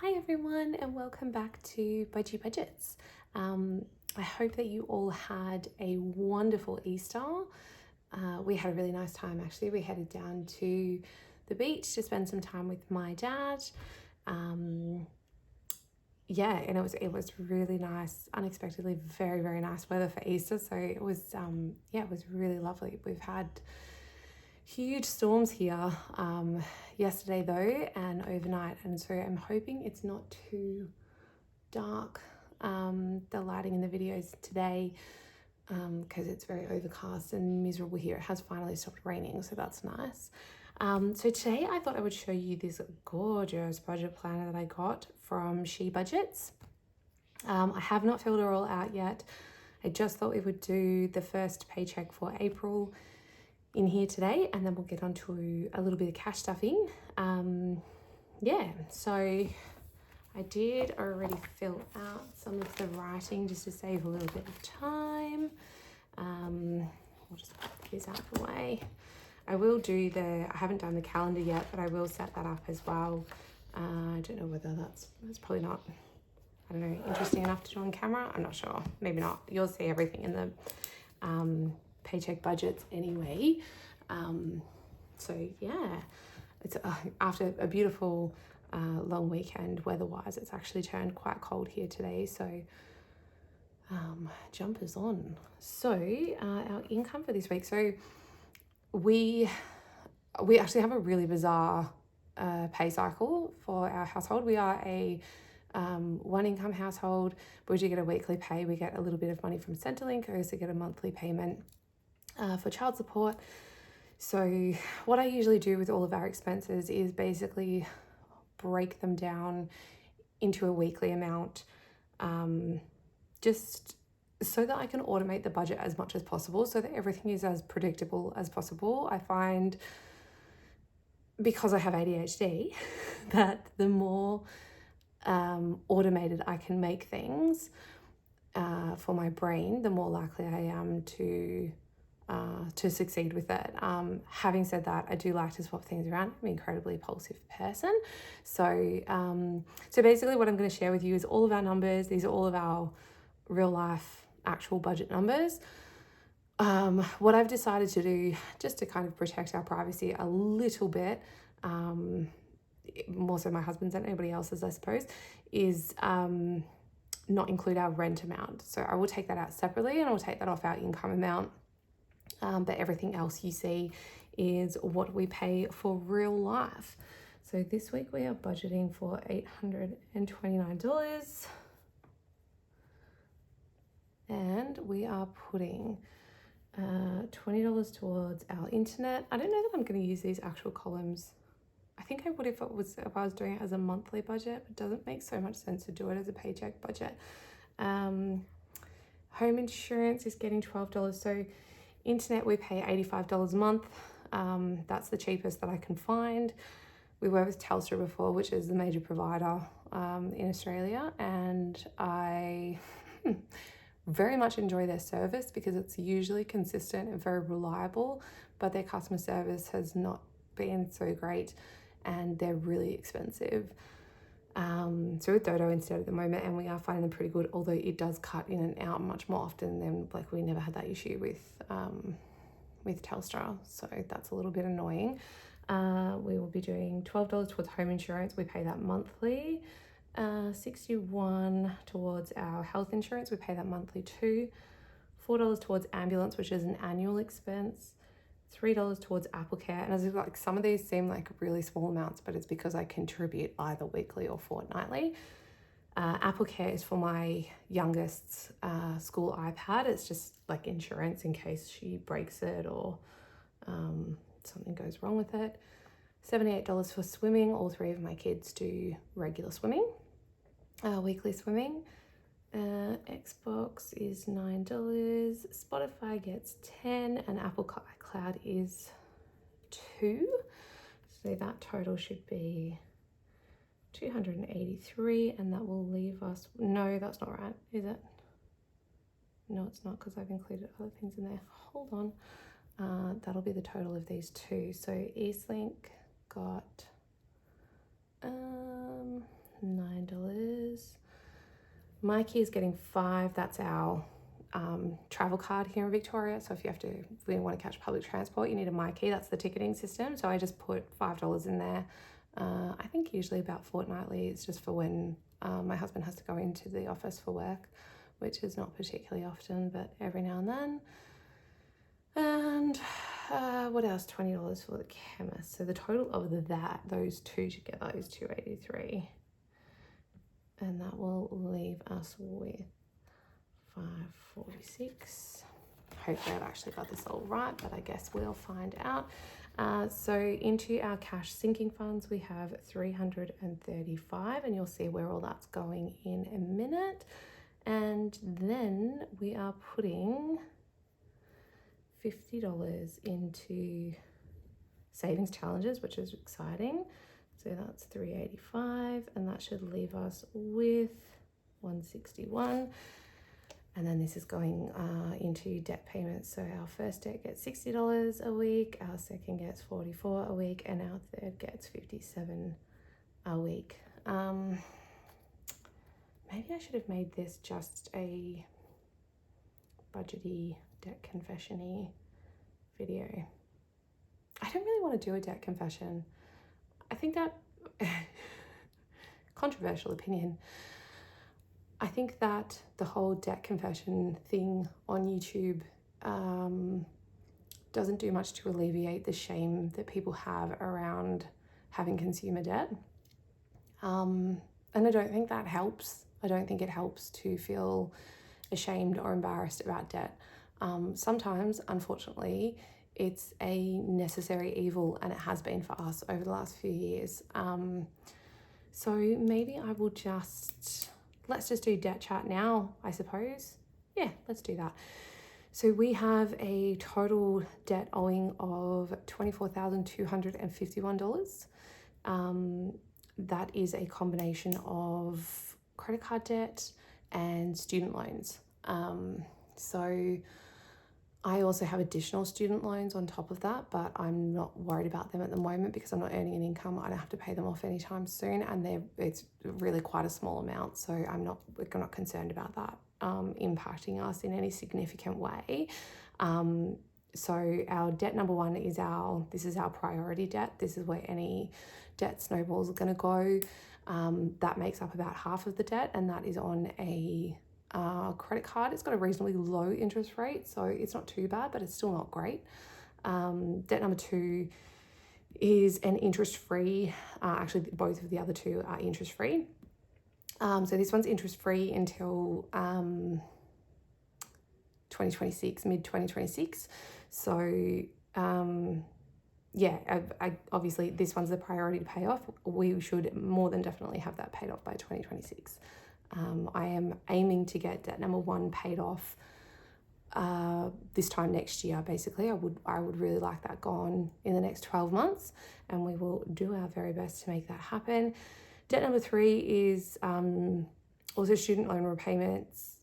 Hi everyone and welcome back to Budgie Budgets. I hope that you all had a wonderful Easter. We had a really nice time actually. We headed down to the beach to spend some time with my dad. And it was really nice, unexpectedly very nice weather for Easter. So it was it was really lovely. We've had huge storms here yesterday though and overnight, and so I'm hoping it's not too dark, the lighting in the videos today, because it's very overcast and miserable here. It has finally stopped raining, so that's nice. So today I thought I would show you this gorgeous budget planner that I got from She Budgets. I have not filled her all out yet. I just thought we would do the first paycheck for April in here today, and then we'll get on to a little bit of cash stuffing. So I did already fill out some of the writing just to save a little bit of time. We'll just put these out of the way. I will do I haven't done the calendar yet, but I will set that up as well. I don't know whether that's probably not, I don't know, interesting enough to do on camera. I'm not sure, maybe not. You'll see everything in the paycheck budgets anyway. It's after a beautiful long weekend weather-wise. It's actually turned quite cold here today, so jumpers on. So our income for this week, so we actually have a really bizarre pay cycle for our household. We are a one income household. Budgie get a weekly pay. We get a little bit of money from Centrelink. I also get a monthly payment for child support. So what I usually do with all of our expenses is basically break them down into a weekly amount, just so that I can automate the budget as much as possible, so that everything is as predictable as possible. I find, because I have ADHD, that the more automated I can make things for my brain, the more likely I am to succeed with it. Having said that, I do like to swap things around. I'm an incredibly impulsive person. So basically what I'm going to share with you is all of our numbers. These are all of our real life actual budget numbers. What I've decided to do, just to kind of protect our privacy a little bit, more so my husband's than anybody else's, I suppose, is not include our rent amount. So I will take that out separately, and I'll take that off our income amount. But everything else you see is what we pay for real life. So this week we are budgeting for $829, and we are putting $20 towards our internet. I don't know that I'm going to use these actual columns. I think I would if I was doing it as a monthly budget, but it doesn't make so much sense to do it as a paycheck budget. Home insurance is getting $12. So internet, we pay $85 a month. That's the cheapest that I can find. We were with Telstra before, which is the major provider in Australia, and I very much enjoy their service because it's usually consistent and very reliable, but their customer service has not been so great, and they're really expensive. So with Dodo instead at the moment, and we are finding them pretty good, although it does cut in and out much more often than, like, we never had that issue with Telstra, so that's a little bit annoying. We will be doing $12 towards home insurance. We pay that monthly. $61 towards our health insurance. We pay that monthly too. $4 towards ambulance, which is an annual expense. $3 towards Apple Care, and as like some of these seem like really small amounts, but it's because I contribute either weekly or fortnightly. Apple Care is for my youngest's school iPad. It's just like insurance in case she breaks it or something goes wrong with it. $78 for swimming. All three of my kids do regular swimming, weekly swimming. Xbox is $9. Spotify gets $10, and Apple Cloud is $2. So that total should be $283, and that will leave us, no, that's not right, is it? No, it's not, because I've included other things in there. Hold on. That'll be the total of these two. So Eastlink got $9. Mikey is getting $5. That's our travel card here in Victoria. So if we want to catch public transport, you need a Mikey. That's the ticketing system. So I just put $5 in there. I think usually about fortnightly. It's just for when my husband has to go into the office for work, which is not particularly often, but every now and then. And what else? $20 for the chemist. So the total of those two together is $283. And that will leave us with $546. Hopefully I've actually got this all right, but I guess we'll find out. So into our cash sinking funds, we have $335, and you'll see where all that's going in a minute. And then we are putting $50 into savings challenges, which is exciting. So that's $385, and that should leave us with $161. And then this is going into debt payments. So our first debt gets $60 a week, our second gets $44 a week, and our third gets $57 a week. Maybe I should have made this just a budgety debt confession-y video. I don't really want to do a debt confession. I think that, controversial opinion, I think that the whole debt confession thing on YouTube doesn't do much to alleviate the shame that people have around having consumer debt. And I don't think that helps. I don't think it helps to feel ashamed or embarrassed about debt. Sometimes, unfortunately, it's a necessary evil, and it has been for us over the last few years. So maybe I will let's just do debt chat now, I suppose. Yeah, let's do that. So we have a total debt owing of $24,251. That is a combination of credit card debt and student loans. So I also have additional student loans on top of that, but I'm not worried about them at the moment because I'm not earning an income. I don't have to pay them off anytime soon, and it's really quite a small amount, so I'm not concerned about that impacting us in any significant way. So our debt number one this is our priority debt. This is where any debt snowballs are going to go. That makes up about half of the debt, and that is on a credit card. It's got a reasonably low interest rate, so it's not too bad, but it's still not great. Debt number two is an interest-free, actually both of the other two are interest-free. So this one's interest-free until 2026, mid-2026. So obviously this one's the priority to pay off. We should more than definitely have that paid off by 2026. I am aiming to get debt number one paid off this time next year. Basically, I would really like that gone in the next 12 months, and we will do our very best to make that happen. Debt number three is also student loan repayments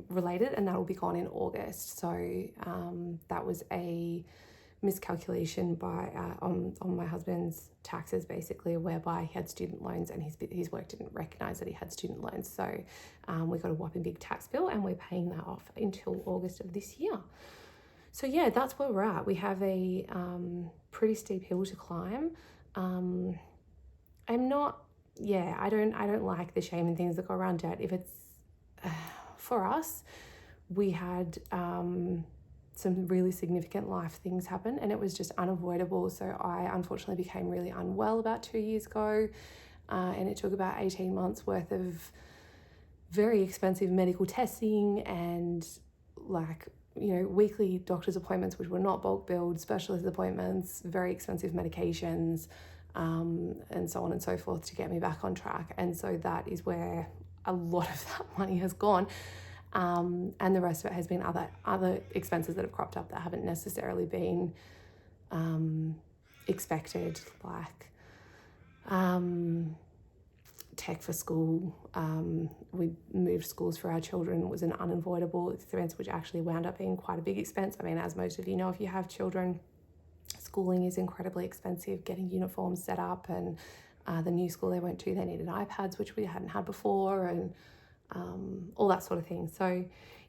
related, and that will be gone in August. So that was a miscalculation by on my husband's taxes, basically, whereby he had student loans and his work didn't recognize that he had student loans. So we got a whopping big tax bill, and we're paying that off until August of this year. So yeah, that's where we're at. We have a pretty steep hill to climb. I don't like the shame and things that go around debt. If it's for us, we had some really significant life things happen, and it was just unavoidable. So I unfortunately became really unwell about 2 years ago, and it took about 18 months worth of very expensive medical testing and weekly doctor's appointments, which were not bulk billed, specialist appointments, very expensive medications, and so on and so forth to get me back on track. And so that is where a lot of that money has gone. And the rest of it has been other expenses that have cropped up that haven't necessarily been expected, like tech for school. We moved schools for our children. It was an unavoidable expense, which actually wound up being quite a big expense. I mean, as most of you know, if you have children, schooling is incredibly expensive, getting uniforms set up and The new school they went to, they needed iPads, which we hadn't had before, and all that sort of thing. So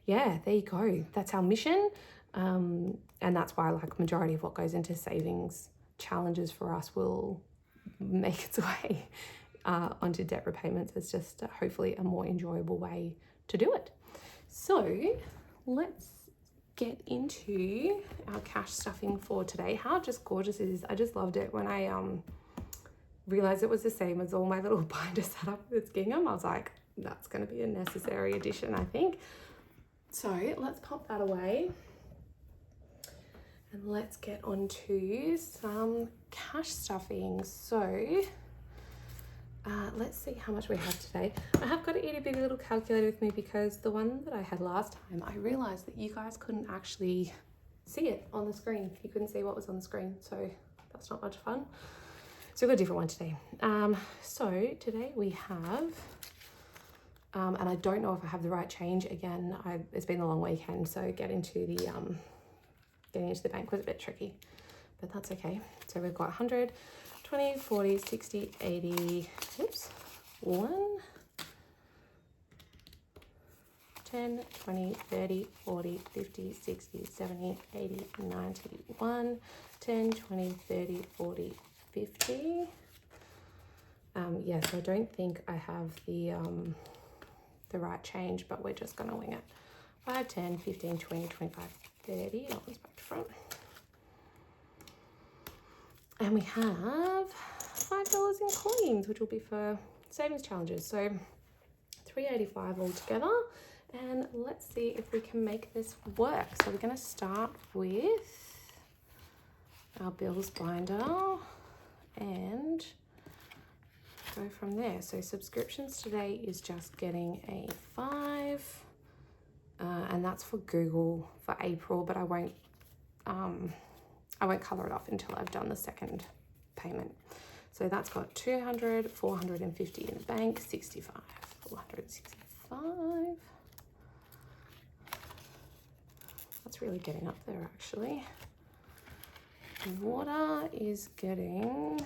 yeah, there you go. That's our mission. And that's why like majority of what goes into savings challenges for us will make its way onto debt repayments. It's just hopefully a more enjoyable way to do it. So let's get into our cash stuffing for today. How just gorgeous it is. I just loved it when I realized it was the same as all my little binder setup with gingham. I was like, that's going to be a necessary addition, I think. So let's pop that away and let's get on to some cash stuffing. So let's see how much we have today. I have got to eat a big little calculator with me because the one that I had last time, I realized that you guys couldn't actually see it on the screen. You couldn't see what was on the screen, so that's not much fun. So we've got a different one today. So today we have, and I don't know if I have the right change. Again, it's been a long weekend, so getting into the bank was a bit tricky, but that's okay. So we've got 100, 20, 40, 60, 80, oops, 1, 10, 20, 30, 40, 50, 60, 70, 80, 90, 1, 10, 20, 30, 40, 50. Yeah, so I don't think I have the right change, but we're just gonna wing it. 5, 10, 15, 20, 25, 30, that one's back to front. And we have $5 in coins, which will be for savings challenges. So $3.85 altogether. And let's see if we can make this work. So we're gonna start with our bills binder and go from there. So subscriptions today is just getting a 5, and that's for Google for April, but I won't color it off until I've done the second payment. So that's got 200, 450 in the bank, 65, 465. That's really getting up there actually. Water is getting,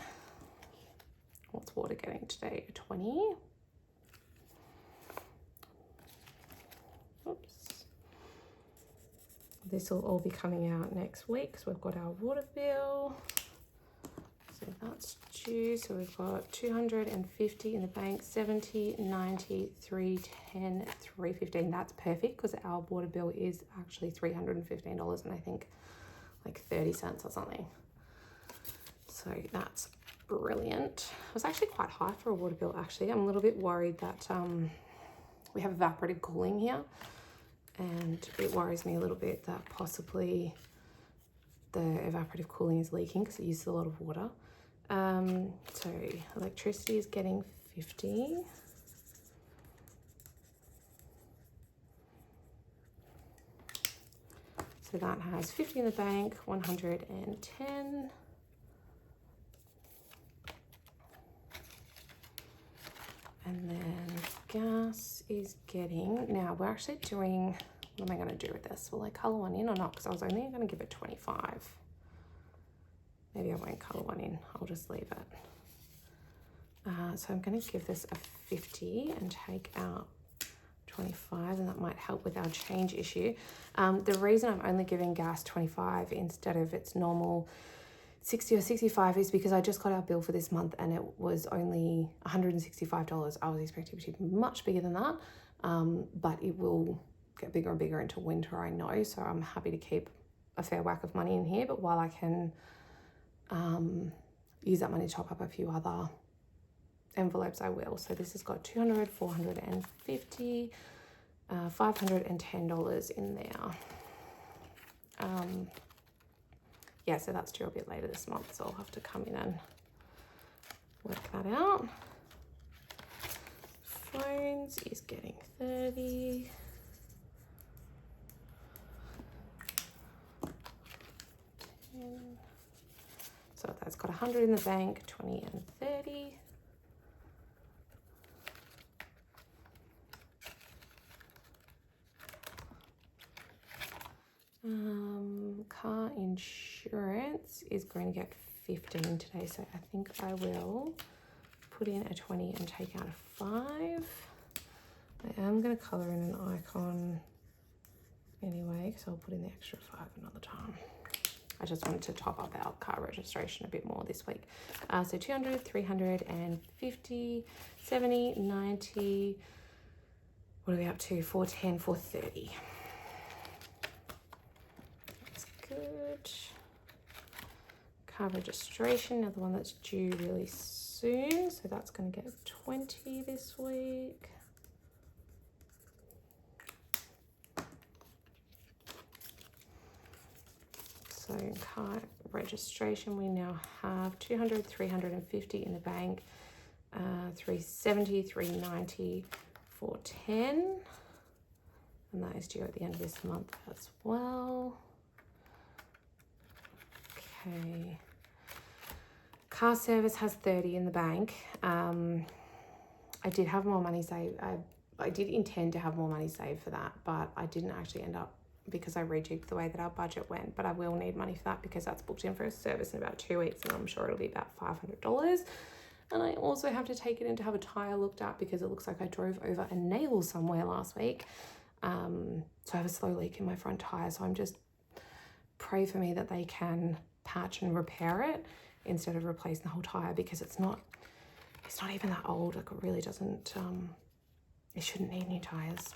what's water getting today? 20. Oops. This will all be coming out next week because we've got our water bill. So that's due. So we've got 250 in the bank, 70, 90, 310, 315. That's perfect because our water bill is actually $315 and I think like 30 cents or something. So that's brilliant. It was actually quite high for a water bill actually. I'm a little bit worried that we have evaporative cooling here, and it worries me a little bit that possibly the evaporative cooling is leaking because it uses a lot of water. So electricity is getting 50. So that has 50 in the bank, 110. And then gas is getting, now we're actually doing, what am I going to do with this? Will I colour one in or not? Because I was only going to give it 25. Maybe I won't colour one in. I'll just leave it. So I'm going to give this a 50 and take out 25, and that might help with our change issue. The reason I'm only giving gas 25 instead of its normal 60 or 65 is because I just got our bill for this month and it was only $165. I was expecting it to be much bigger than that, but it will get bigger and bigger into winter, I know, so I'm happy to keep a fair whack of money in here, but while I can use that money to top up a few other envelopes, I will. So this has got 200, 450, $510 in there. Yeah, so that's due a bit later this month, so I'll have to come in and work that out. Phones is getting 30. So that's got 100 in the bank, 20 and 30. Car insurance is going to get 15 today, so I think I will put in a 20 and take out a 5. I am going to colour in an icon anyway, because I'll put in the extra 5 another time. I just wanted to top up our car registration a bit more this week. So 200, 350, 70, 90, what are we up to? 410, 430. That's good. Car registration, another one that's due really soon. So that's going to get 20 this week. So car registration, we now have 200, 350 in the bank, 370, 390, 410. And that is due at the end of this month as well. Okay. Car service has 30 in the bank. I did have more money saved. I did intend to have more money saved for that, but I didn't actually end up because I rejigged the way that our budget went. But I will need money for that because that's booked in for a service in about 2 weeks, and I'm sure it'll be about $500. And I also have to take it in to have a tyre looked at because it looks like I drove over a nail somewhere last week. So I have a slow leak in my front tyre. So I'm just pray for me that they can patch and repair it instead of replacing the whole tyre, because it's not even that old. Like, it really doesn't, it shouldn't need new tyres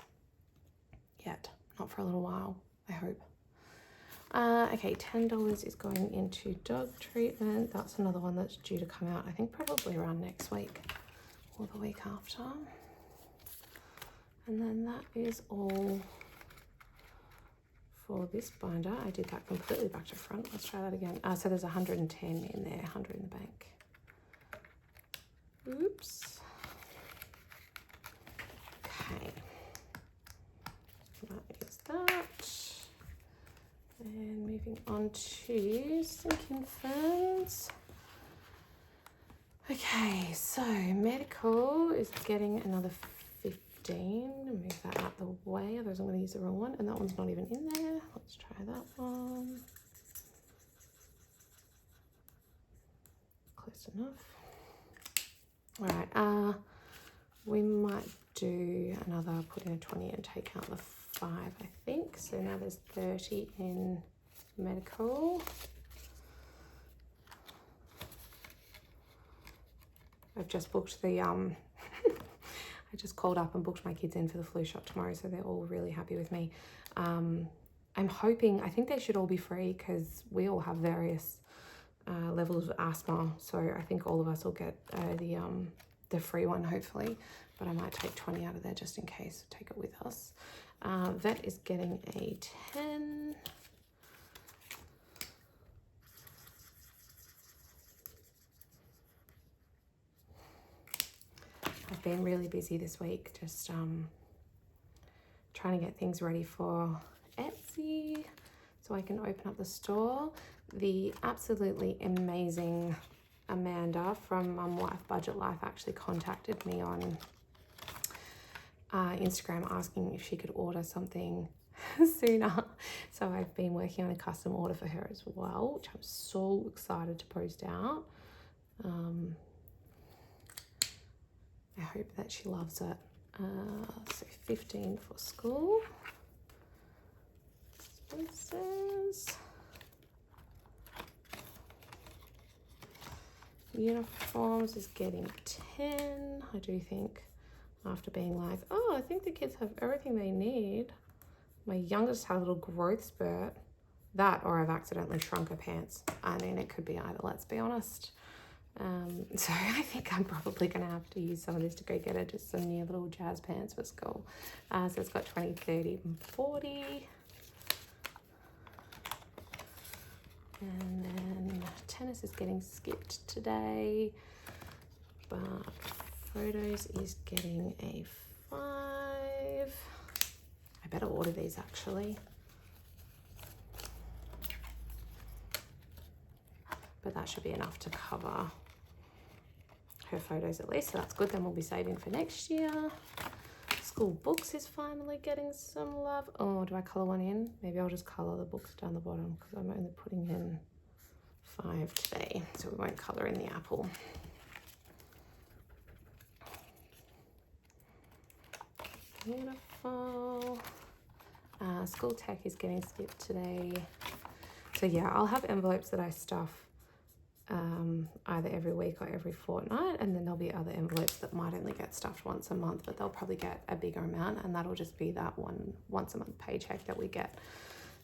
yet. Not for a little while, I hope. Okay, $10 is going into dog treatment. That's another one that's due to come out, I think probably around next week or the week after. And then that is all for this binder. I did that completely back to front. Let's try that again. So there's 110 in there, 100 in the bank. Oops. Okay. That is that. And moving on to sinking funds. Okay, so medical is getting another 15. Move that out the way, otherwise I'm going to use the wrong one. And that one's not even in there. Let's try that one. Close enough. All right, we might do another, put in a 20 and take out the 5, I think. So now there's 30 in medical. I've just booked the, I just called up and booked my kids in for the flu shot tomorrow, so they're all really happy with me. I'm hoping, I think they should all be free because we all have various levels of asthma, so I think all of us will get the free one hopefully, but I might take 20 out of there just in case, take it with us. Vet is getting a 10. I've been really busy this week, just trying to get things ready for Etsy so I can open up the store. The absolutely amazing Amanda from Mum Wife Budget Life actually contacted me on Instagram asking if she could order something sooner. So I've been working on a custom order for her as well, which I'm so excited to post out. I hope that she loves it. So 15 for school. Expenses. Uniforms is getting 10. I do think, after being like, oh, I think the kids have everything they need. My youngest had a little growth spurt. That, or I've accidentally shrunk her pants. I mean, it could be either, let's be honest. So I think I'm probably going to have to use some of this to go get her just some new little jazz pants for school. So it's got 20, 30, and 40. And then tennis is getting skipped today, but photos is getting a 5. I better order these actually. But that should be enough to cover her photos at least, so that's good. Then we'll be saving for next year. School books is finally getting some love. Oh, do I colour one in? Maybe I'll just colour the books down the bottom because I'm only putting in 5 today, so we won't colour in the apple. Beautiful. School tech is getting skipped today. So yeah, I'll have envelopes that I stuff either every week or every fortnight, and then there'll be other envelopes that might only get stuffed once a month, but they'll probably get a bigger amount, and that'll just be that once a month paycheck that we get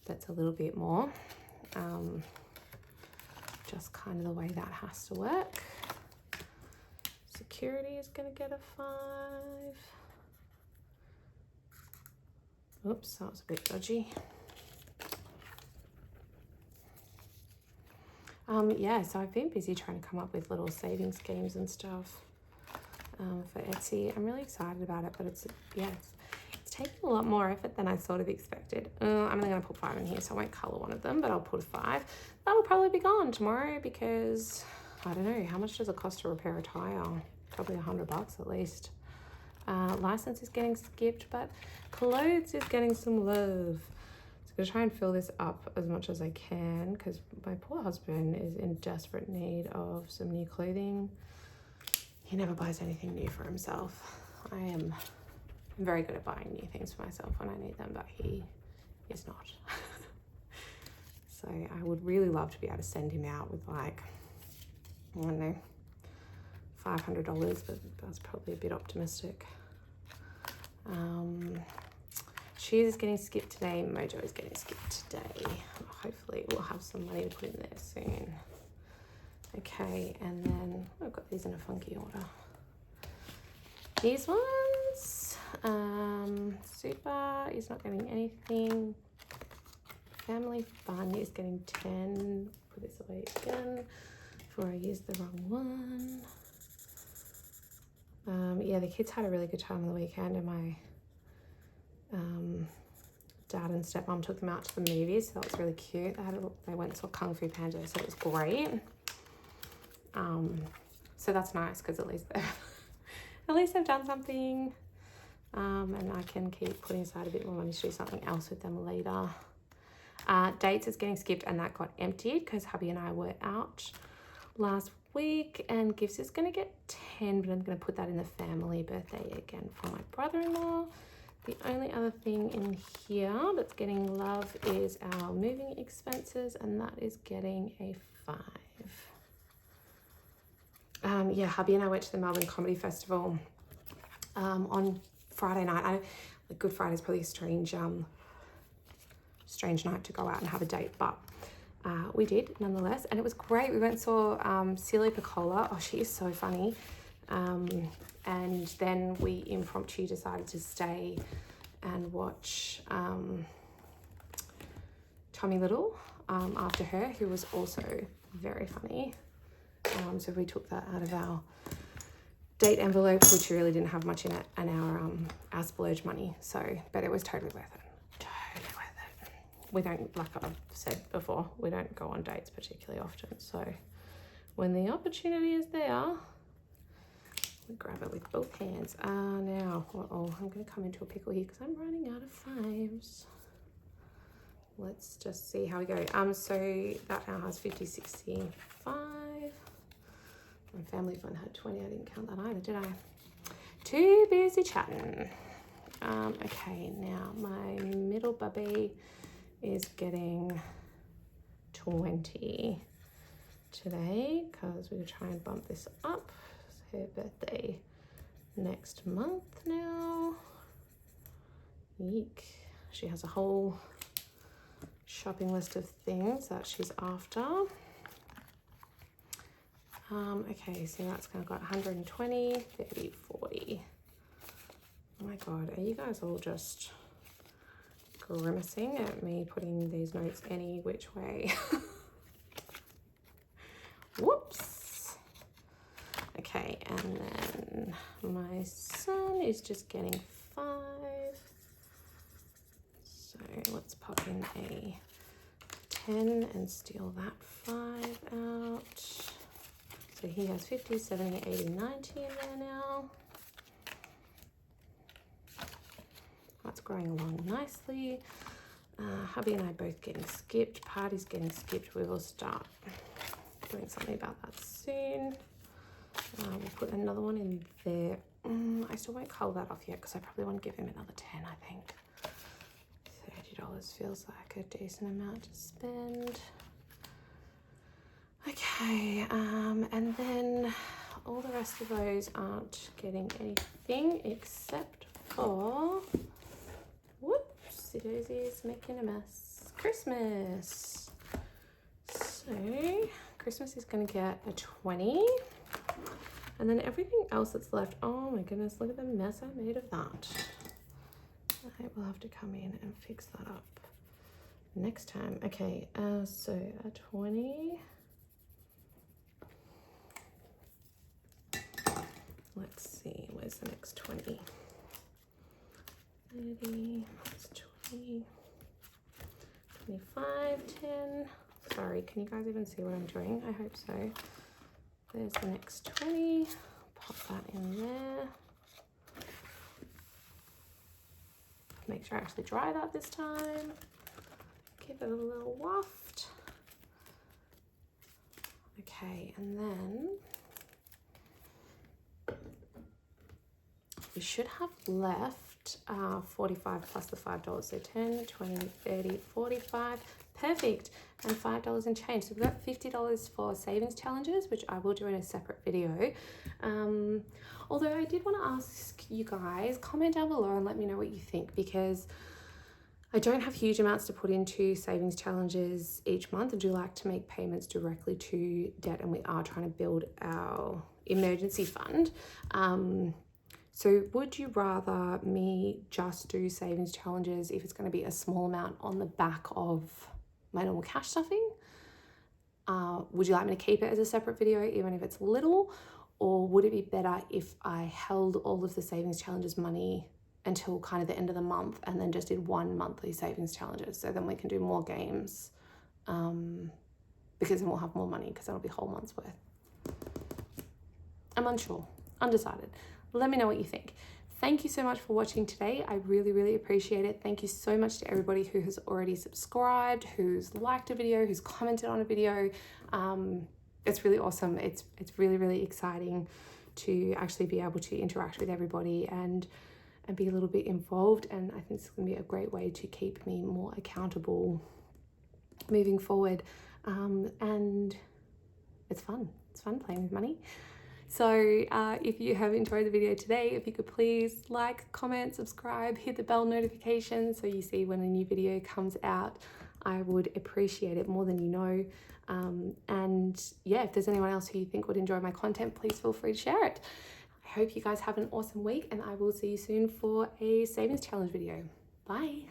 that's a little bit more. Just kind of the way that has to work. Security is going to get a 5. Oops, that was a bit dodgy. Yeah, so I've been busy trying to come up with little saving schemes and stuff for Etsy. I'm really excited about it, but it's taking a lot more effort than I sort of expected. I'm only going to put 5 in here, so I won't colour one of them, but I'll put a 5. That'll probably be gone tomorrow because, I don't know, how much does it cost to repair a tyre? Probably $100 at least. License is getting skipped, but clothes is getting some love. So I'm going to try and fill this up as much as I can because my poor husband is in desperate need of some new clothing. He never buys anything new for himself. I'm very good at buying new things for myself when I need them, but he is not. So I would really love to be able to send him out with like, I don't know, $500, but that's probably a bit optimistic. Shoes is getting skipped today. Mojo is getting skipped today. Hopefully we'll have some money to put in there soon. Okay, and then I've got these in a funky order. These ones, Super is not getting anything. Family Fun is getting 10. Put this away again before I use the wrong one. Yeah, the kids had a really good time on the weekend, and my dad and stepmom took them out to the movies, so that was really cute. They went and saw Kung Fu Panda, so it was great. So that's nice because at least they've done something, and I can keep putting aside a bit more money to do something else with them later. Dates is getting skipped, and that got emptied because hubby and I were out last week, and gifts is going to get 10, but I'm going to put that in the family birthday again for my brother-in-law. The only other thing in here that's getting love is our moving expenses, and that is getting a 5. Yeah, hubby and I went to the Melbourne Comedy Festival on Friday night. Good Friday is probably a strange night to go out and have a date, but we did nonetheless, and it was great. We went and saw Celia Piccola. Oh, she is so funny. And then we impromptu decided to stay and watch Tommy Little after her, who was also very funny. So we took that out of our date envelope, which really didn't have much in it, and our splurge money. So, but it was totally worth it. Totally worth it. We don't, like I've said before, we don't go on dates particularly often. So when the opportunity is there, we grab it with both hands. Now, I'm going to come into a pickle here because I'm running out of 5s. Let's just see how we go. So that now has 50, 65. My family fun had 20. I didn't count that either, did I? Too busy chatting. Okay, now my middle bubby is getting 20 today because we're going to try and bump this up. It's her birthday next month now. Yeek. She has a whole shopping list of things that she's after. Okay, so that's going to go 120, 30, 40. Oh my God, are you guys all just grimacing at me putting these notes any which way? Whoops. Okay, and then my son is just getting 5. So let's pop in a 10 and steal that 5 out. So he has 50, 70, 80, 90 in there now. That's growing along nicely. Hubby and I both getting skipped. Party's getting skipped. We will start doing something about that soon. We'll put another one in there I still won't cull that off yet because I probably want to give him another 10, I think. $30 feels like a decent amount to spend. Okay, and then all the rest of those aren't getting anything except for, whoopsie daisies, making a mess, Christmas. So Christmas is going to get a 20. And then everything else that's left, oh my goodness, look at the mess I made of that. I will have to come in and fix that up next time. Okay, so a 20. Let's see, where's the next 20? 30, that's 20, 25, 10. Sorry, can you guys even see what I'm doing? I hope so. There's the next 20. Pop that in there. Make sure I actually dry that this time. Give it a little waft. Okay, and then we should have left 45 plus the $5. So 10, 20, 30, 45. Perfect. And $5 and change. So we've got $50 for savings challenges, which I will do in a separate video. Although I did want to ask you guys, comment down below and let me know what you think, because I don't have huge amounts to put into savings challenges each month. I do like to make payments directly to debt, and we are trying to build our emergency fund. So would you rather me just do savings challenges if it's going to be a small amount on the back of my normal cash stuffing? Would you like me to keep it as a separate video even if it's little? Or would it be better if I held all of the savings challenges money until kind of the end of the month and then just did one monthly savings challenges? So then we can do more games because then we'll have more money because that'll be a whole month's worth. I'm unsure, undecided. Let me know what you think. Thank you so much for watching today. I really, really appreciate it. Thank you so much to everybody who has already subscribed, who's liked a video, who's commented on a video. It's really awesome. It's really, really exciting to actually be able to interact with everybody and be a little bit involved. And I think it's going to be a great way to keep me more accountable moving forward. And it's fun. It's fun playing with money. So if you have enjoyed the video today, if you could please like, comment, subscribe, hit the bell notification so you see when a new video comes out. I would appreciate it more than you know. And yeah, if there's anyone else who you think would enjoy my content, please feel free to share it. I hope you guys have an awesome week, and I will see you soon for a savings challenge video. Bye.